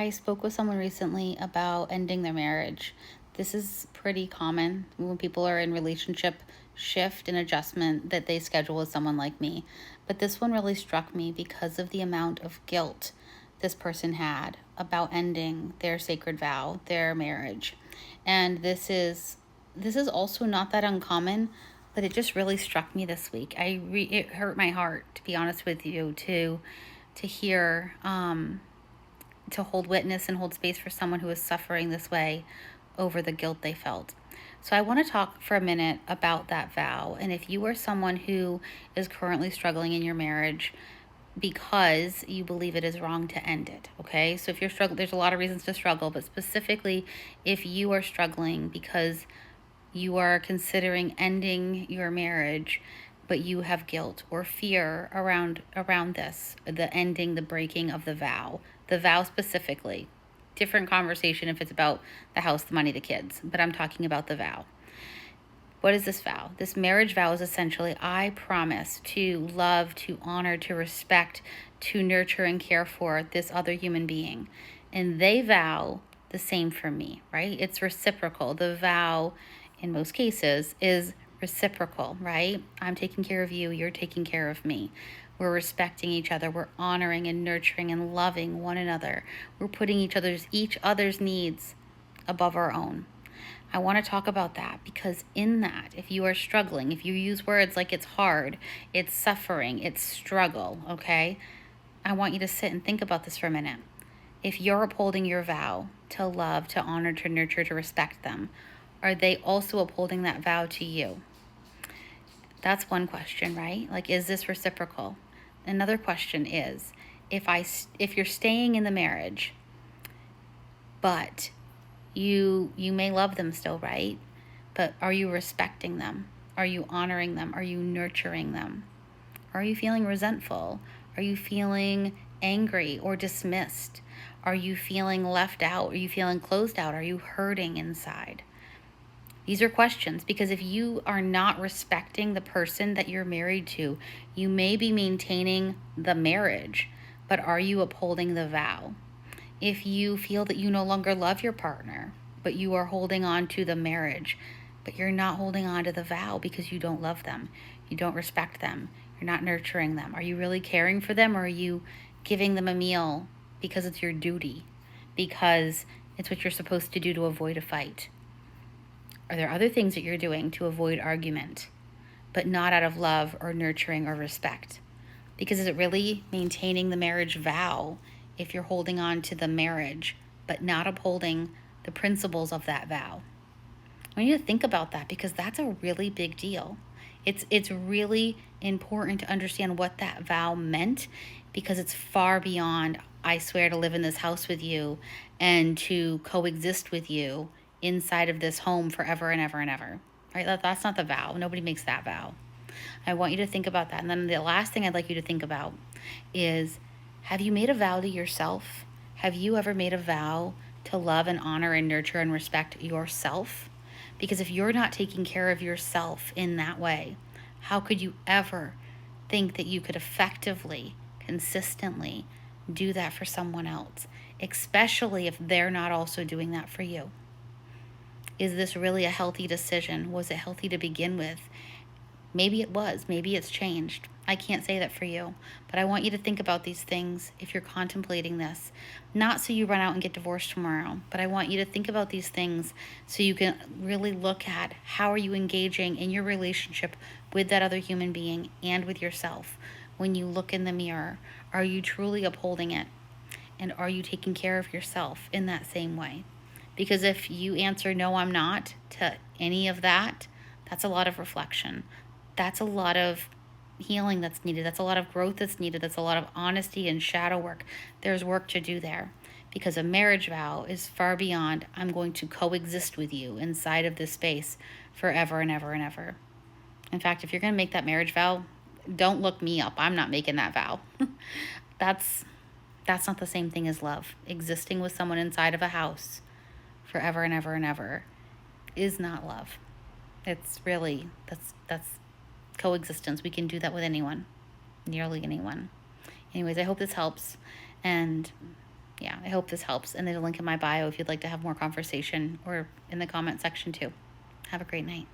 I spoke with someone recently about ending their marriage. This is pretty common when people are in relationship shift and adjustment that they schedule with someone like me. But this one really struck me because of the amount of guilt this person had about ending their sacred vow, their marriage. And this is also not that uncommon, but it just really struck me this week. It hurt my heart, to be honest with you, to hear to hold witness and hold space for someone who is suffering this way over the guilt they felt. So I want to talk for a minute about that vow. And if you are someone who is currently struggling in your marriage because you believe it is wrong to end it, okay? So if you're struggling, there's a lot of reasons to struggle, but specifically if you are struggling because you are considering ending your marriage, but you have guilt or fear around this, the ending, the breaking of the vow specifically. Different conversation if it's about the house, the money, the kids, but I'm talking about the vow. What is this vow? This marriage vow is essentially, I promise to love, to honor, to respect, to nurture and care for this other human being. And they vow the same for me, right? It's reciprocal. The vow, in most cases, is reciprocal, right? I'm taking care of you, you're taking care of me. We're respecting each other. We're honoring and nurturing and loving one another. We're putting each other's needs above our own. I want to talk about that because in that, if you are struggling, if you use words like it's hard, it's suffering, it's struggle, okay? I want you to sit and think about this for a minute. If you're upholding your vow to love, to honor, to nurture, to respect them, are they also upholding that vow to you? That's one question, right? Like, is this reciprocal? Another question is, if you're staying in the marriage, but you may love them still, right? But are you respecting them? Are you honoring them? Are you nurturing them? Are you feeling resentful? Are you feeling angry or dismissed? Are you feeling left out? Are you feeling closed out? Are you hurting inside? These are questions because if you are not respecting the person that you're married to, you may be maintaining the marriage, but are you upholding the vow? If you feel that you no longer love your partner, but you are holding on to the marriage, but you're not holding on to the vow because you don't love them, you don't respect them, you're not nurturing them. Are you really caring for them, or are you giving them a meal because it's your duty, because it's what you're supposed to do to avoid a fight? Are there other things that you're doing to avoid argument, but not out of love or nurturing or respect? Because is it really maintaining the marriage vow if you're holding on to the marriage, but not upholding the principles of that vow? I want you to think about that because that's a really big deal. It's really important to understand what that vow meant because it's far beyond, I swear to live in this house with you and to coexist with you inside of this home forever and ever and ever. Right? That's not the vow. Nobody makes that vow. I want you to think about that. And then the last thing I'd like you to think about is, have you made a vow to yourself? Have you ever made a vow to love and honor and nurture and respect yourself? Because if you're not taking care of yourself in that way, how could you ever think that you could effectively, consistently do that for someone else, especially if they're not also doing that for you? Is this really a healthy decision? Was it healthy to begin with? Maybe it was. Maybe it's changed. I can't say that for you. But I want you to think about these things if you're contemplating this. Not so you run out and get divorced tomorrow, but I want you to think about these things so you can really look at how are you engaging in your relationship with that other human being and with yourself. When you look in the mirror, are you truly upholding it? And are you taking care of yourself in that same way? Because if you answer, no, I'm not, to any of that, that's a lot of reflection. That's a lot of healing that's needed. That's a lot of growth that's needed. That's a lot of honesty and shadow work. There's work to do there because a marriage vow is far beyond, I'm going to coexist with you inside of this space forever and ever and ever. In fact, if you're going to make that marriage vow, don't look me up. I'm not making that vow. That's not the same thing as love. Existing with someone inside of a house forever and ever and ever is not love. It's really, that's coexistence. We can do that with anyone, nearly anyone. Anyways, I hope this helps. And yeah, I hope this helps. And there's a link in my bio if you'd like to have more conversation, or in the comment section too. Have a great night.